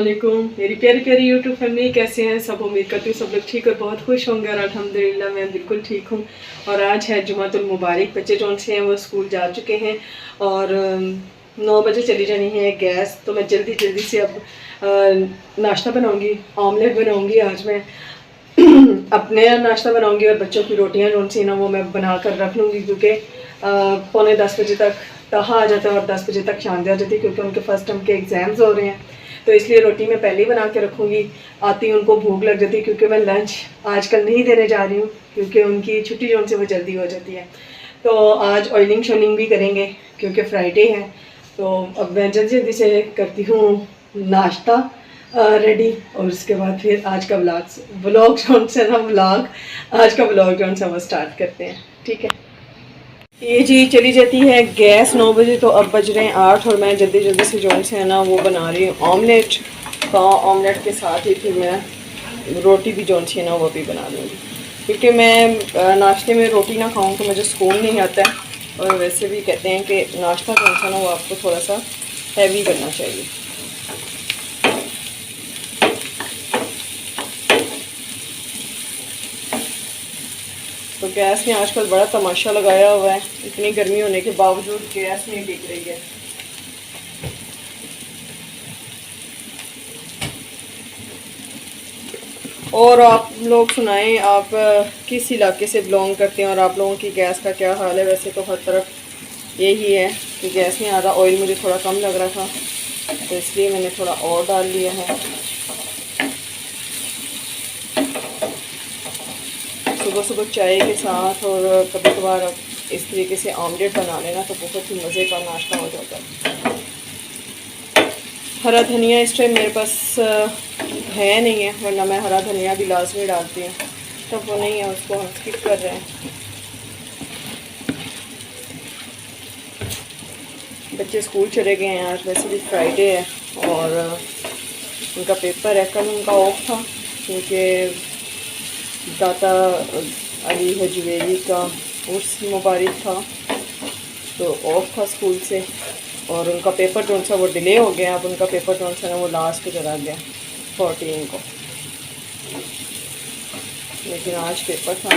वालेकुम मेरी प्यारी प्यारी यूट्यूब फैमिली, कैसे हैं सब। उम्मीद करती हूँ सब लोग ठीक और बहुत खुश होंगे और अल्हम्दुलिल्लाह मैं बिल्कुल ठीक हूँ। और आज है जुमातुल मुबारक। बच्चे जो से हैं वो स्कूल जा चुके हैं और 9 बजे चली जानी है गैस। तो मैं जल्दी जल्दी से अब नाश्ता बनाऊँगी, ऑमलेट बनाऊँगी। आज मैं अपने नाश्ता बनाऊँगी और बच्चों की रोटियाँ जो सी ना वो मैं बना कर रख लूँगी, क्योंकि पौने 10 बजे तक तहा आ जाता है और 10 बजे तक शांति आ जाती है, क्योंकि उनके फर्स्ट टर्म के एग्ज़ाम्स हो रहे हैं। तो इसलिए रोटी मैं पहले ही बना के रखूँगी। आती उनको भूख लग जाती है, क्योंकि मैं लंच आजकल नहीं देने जा रही हूँ, क्योंकि उनकी छुट्टी जो उनसे वो जल्दी हो जाती है। तो आज ऑयलिंग शॉइलिंग भी करेंगे क्योंकि फ्राइडे है। तो अब मैं जल्दी जल्दी से करती हूँ नाश्ता रेडी, और उसके बाद फिर आज का व्लॉग जो से ना आज का व्लॉग जो है वो स्टार्ट करते हैं। ठीक है, ये जी चली जाती है गैस 9 बजे। तो अब बज रहे हैं 8 और मैं जल्दी जल्दी से जो है ना वो बना रही हूँ ऑमलेट का। ऑमलेट के साथ ही फिर मैं रोटी भी जो है ना वो भी बना लूँगी, क्योंकि मैं नाश्ते में रोटी ना खाऊँ तो मुझे सुकून नहीं आता है। और वैसे भी कहते हैं कि नाश्ता जो है ना वो आपको थोड़ा सा हैवी करना चाहिए। तो गैस ने आजकल बड़ा तमाशा लगाया हुआ है, इतनी गर्मी होने के बावजूद गैस नहीं टिक रही है। और आप लोग सुनाएं, आप किस इलाके से बिलोंग करते हैं और आप लोगों की गैस का क्या हाल है। वैसे तो हर तरफ यही है कि गैस में आधा ऑयल मुझे थोड़ा कम लग रहा था, तो इसलिए मैंने थोड़ा और डाल लिया है। सुबह सुबह चाय के साथ और कभी कभार इस तरीके से ऑमलेट बना लेना तो बहुत ही मज़े का नाश्ता हो जाता है। हरा धनिया इस टाइम मेरे पास है नहीं है, वरना मैं हरा धनिया भी लाजमी डालती हूँ। तो वो नहीं है, उसको हम स्किप कर रहे हैं। बच्चे स्कूल चले गए हैं, आज वैसे भी फ्राइडे है और उनका पेपर है। कल उनका ऑफ था क्योंकि दाता अली हजवेरी का उर्स मुबारक था, तो ऑफ था स्कूल से। और उनका पेपर जो सा वो डिले हो गया। अब उनका पेपर जो सा ना वो लास्ट पे चला गया 14 को, लेकिन आज पेपर था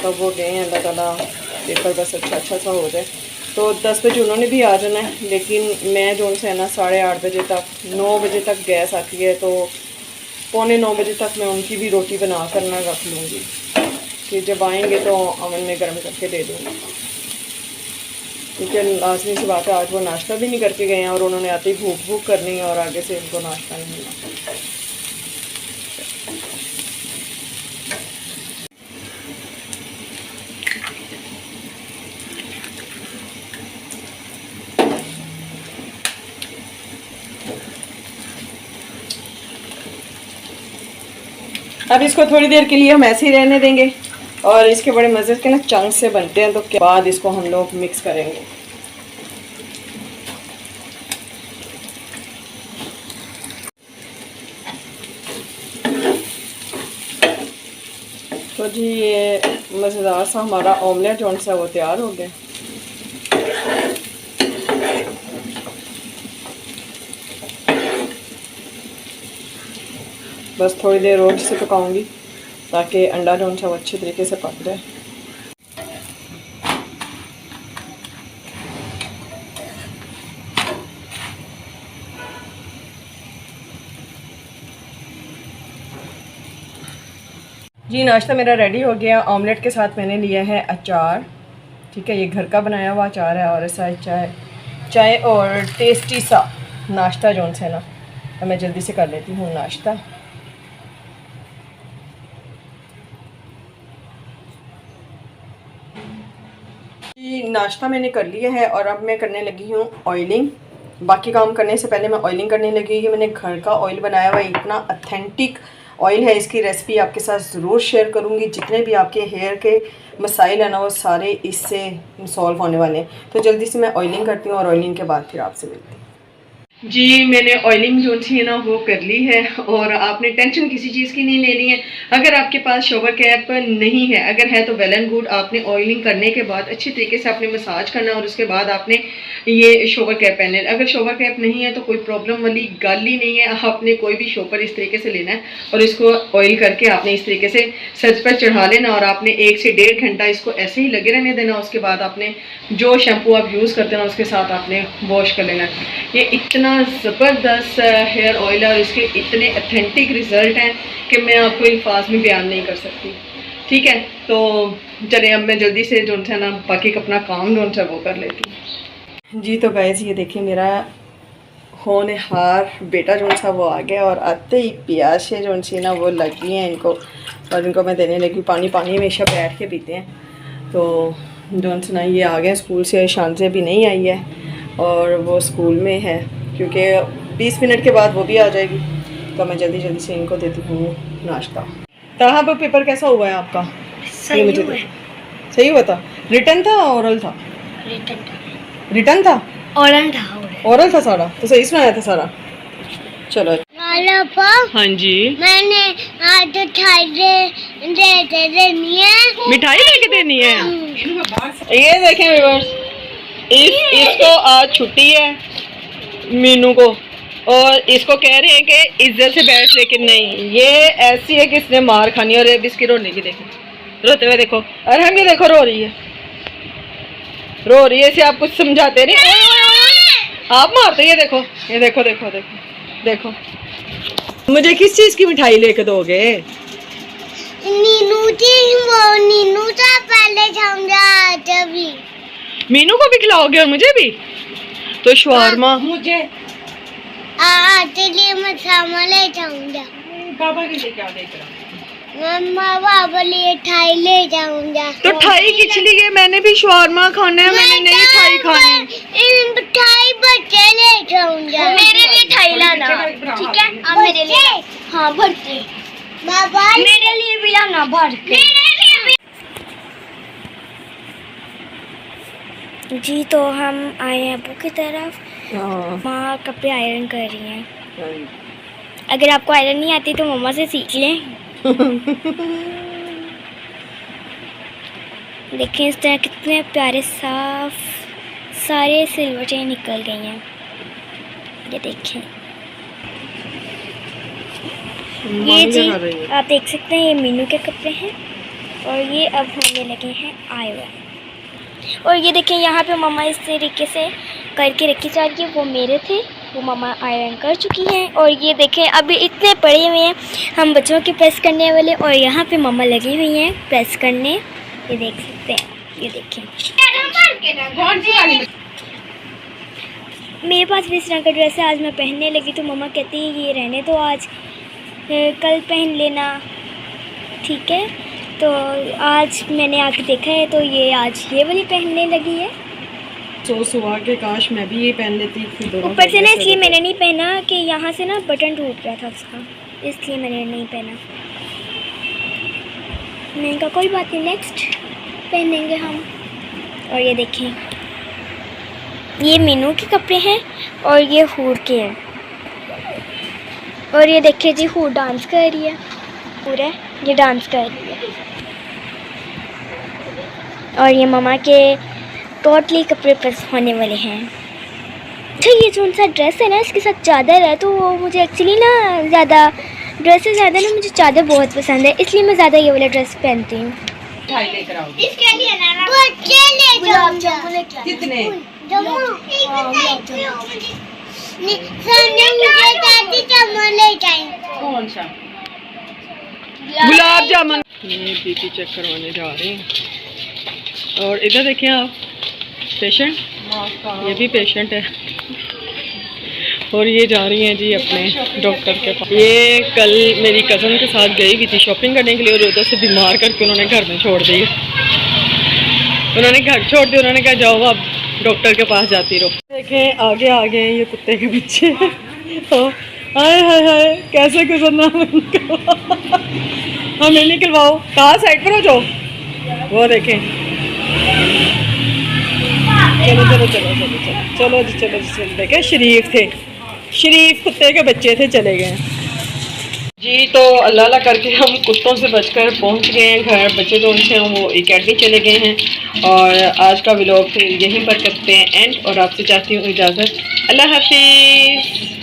तब वो गए हैं। अल्लाह ताला पेपर बस अच्छा सा हो जाए। तो 10 बजे उन्होंने भी आ जाना है, लेकिन मैं जो है ना 8:30 बजे तक 9 बजे तक गैस आती है, तो पौने 9 बजे तक मैं उनकी भी रोटी बना कर ना रख लूँगी कि जब आएंगे तो अवन में गर्म करके दे दूँगी। क्योंकि लाजमी सी बात है, आज वो नाश्ता भी नहीं करके गए हैं और उन्होंने आते ही भूख करनी है और आगे से उनको नाश्ता नहीं मिला। अब इसको थोड़ी देर के लिए हम ऐसे ही रहने देंगे और इसके बड़े मज़े के ना चंक से बनते हैं। तो के बाद इसको हम लोग मिक्स करेंगे। तो जी ये मज़ेदार सा हमारा ऑमलेट जो सा वो तैयार हो गया। बस थोड़ी देर और से पकाऊंगी ताकि अंडा जो सा वो अच्छे तरीके से पक जाए। जी नाश्ता मेरा रेडी हो गया। ऑमलेट के साथ मैंने लिया है अचार। ठीक है, ये घर का बनाया हुआ अचार है और ऐसा चाय और टेस्टी सा नाश्ता जो है ना, तो मैं जल्दी से कर लेती हूँ नाश्ता। नाश्ता मैंने कर लिया है और अब मैं करने लगी हूँ ऑयलिंग। बाकी काम करने से पहले मैं ऑयलिंग करने लगी। ये मैंने घर का ऑयल बनाया हुआ है, इतना अथेंटिक ऑयल है। इसकी रेसिपी आपके साथ ज़रूर शेयर करूँगी। जितने भी आपके हेयर के मसाइल हैं ना वो सारे इससे सॉल्व होने वाले हैं। तो जल्दी से मैं ऑयलिंग करती हूँ और ऑयलिंग के बाद फिर आपसे मिलती हूँ। जी मैंने ऑयलिंग जो है ना वो कर ली है और आपने टेंशन किसी चीज़ की नहीं लेनी है। अगर आपके पास शॉवर कैप नहीं है, अगर है तो वेल एंड गुड, आपने ऑयलिंग करने के बाद अच्छी तरीके से आपने मसाज करना और उसके बाद आपने ये शॉवर कैप पहनना है। अगर शॉवर कैप नहीं है तो कोई प्रॉब्लम वाली गल ही नहीं है। आपने कोई भी शॉवर इस तरीके से लेना है और इसको ऑयल करके आपने इस तरीके से सर पर चढ़ा लेना और आपने 1 से 1.5 घंटा इसको ऐसे ही लगे रहने देना। उसके बाद आपने जो शैम्पू आप यूज़ करते हैं उसके साथ आपने वॉश कर लेना। ये इतना ज़बरदस्त हेयर ऑयल है और इसके इतने ऑथेंटिक रिज़ल्ट हैं कि मैं आपको अल्फाज में बयान नहीं कर सकती। ठीक है, तो चलिए अब मैं जल्दी से जो है ना बाकी का अपना काम जो है वो कर लेती हूँ। जी तो गाइस ये देखिए मेरा होनहार बेटा जो सा वो आ गया और आते ही प्यासे जो सी ना वो लगी हैं इनको और इनको मैं देने लगी पानी। पानी हमेशा बैठ के पीते हैं। तो जो ना ये आ गए स्कूल से, शान से भी नहीं आई है और वो स्कूल में है क्योंकि 20 मिनट के बाद वो भी आ जाएगी। तो मैं जल्दी जल्दी से इनको देती हूँ नाश्ता। तहा पर पेपर कैसा हुआ है आपका? सही हुआ। सही हुआ था? रिटर्न था ओरल था? रिटर्न था ओरल था सारा? तो सही सुनाया था सारा? चलो। हाँ जी, मैंने आज मिठाई लेके देनी है। ये देखें व्यूअर्स, इसको आज छुट्टी है मीनू को और इसको कह रहे हैं कि इज्जत से बैठ, लेकिन नहीं, ये ऐसी है कि इसने मार खानी। और इसकी रोने की देखो, रोते हुए देखो। और हम ये देखो रो रही है, रो रही है। इसे आप कुछ समझाते नहीं, आप मारते। ये देखो, ये देखो देखो देखो देखो। मुझे किस चीज की मिठाई लेके दोगे? नीनू जी, वो नीनू से पहले समझा तभी। मीनू को भी खिलाओगे और मुझे भी? तो शवारमा मुझे चलिए मैं सामान ले जाऊंगा। बाबा के लिए क्या लेकर? मम्मा बाबा लिए ठाई ले जाऊंगा। तो ठाई किस लिए? मैंने भी शवारमा खाना है, मैंने नहीं ठाई खानी। ठाई बच्चे ले जाऊंगा। मेरे लिए ठाई लाना, ठीक है? अब मेरे लिए, हाँ भर के। बाबा मेरे लिए भी लाना भर के। जी तो हम आए हैं अबू की तरफ। माँ कपड़े आयरन कर रही हैं। अगर आपको आयरन नहीं आती तो मम्मा से सीख लें। देखिए इस तरह कितने प्यारे साफ सारे सिलवटें निकल गई हैं। ये देखें, ये जी आप देख सकते हैं, ये मीनू के कपड़े हैं और ये अब होने लगे हैं आयरन। और ये देखें यहाँ पे मम्मा इस तरीके से करके रखी जा रही है। वो मेरे थे, वो मम्मा आयरन कर चुकी हैं। और ये देखें अभी इतने पड़े हुए हैं हम बच्चों के प्रेस करने वाले, और यहाँ पे मम्मा लगी हुई हैं प्रेस करने। ये देख सकते हैं, ये देखें। मेरे पास भी इस तरह का ड्रेस है, आज मैं पहनने लगी तो मम्मा कहती है ये रहने दो, आज कल पहन लेना, ठीक है? तो आज मैंने आके देखा है तो ये आज ये वाली पहनने लगी है। तो सुबह के काश मैं भी ये पहन लेती। ऊपर से ना इसलिए मैंने नहीं पहना कि यहाँ से ना बटन टूट गया था उसका, इसलिए मैंने नहीं पहना। मैंने कहा कोई बात नहीं, नेक्स्ट पहनेंगे हम। और ये देखें, ये मीनू के कपड़े हैं और ये हूर के हैं। और ये देखिए जी, हूर डांस कर रही है, पूरा ये डांस कर रही है। और ये मम्मा के टोटली कपड़े प्रेस होने वाले हैं। अच्छा ये जो सा ड्रेस है ना, इसके साथ चादर है, तो वो मुझे एक्चुअली ना ज़्यादा ड्रेस से ज़्यादा ना मुझे चादर बहुत पसंद है, इसलिए मैं ज़्यादा ये वाला ड्रेस पहनती हूँ। इसके लिए कितने? कौन सा? गुलाब जामुन। ये बीपी चेक करवाने जा रहे हैं। और इधर देखिए आप, पेशेंट, ये भी पेशेंट है और ये जा रही हैं जी अपने डॉक्टर के पास। ये कल मेरी कज़न के साथ गई हुई थी शॉपिंग करने के लिए और उधर से बीमार करके उन्होंने घर में छोड़ दी। उन्होंने घर छोड़ दिया, उन्होंने कहा जाओ अब डॉक्टर के पास जाती रहो। देखें आगे आ गए ये कुत्ते के पीछे। तो हाय हाय हाय कैसे गुजरना हमें निकलवाओ, कहाँ साइड पर हो जाओ। वो देखें, चलो चलो चलो चलो चलो चलो जी चलो जी चलो। देखें शरीफ थे, शरीफ कुत्ते के बच्चे थे, चले गए। जी तो अल्लाह अल्लाह करके हम कुत्तों से बचकर पहुंच गए हैं घर। बच्चे जो हैं वो एकेडमी चले गए हैं और आज का व्लॉग फिर यहीं पर करते हैं एंड, और आपसे चाहती हूँ इजाज़त। अल्लाह हाफिज़।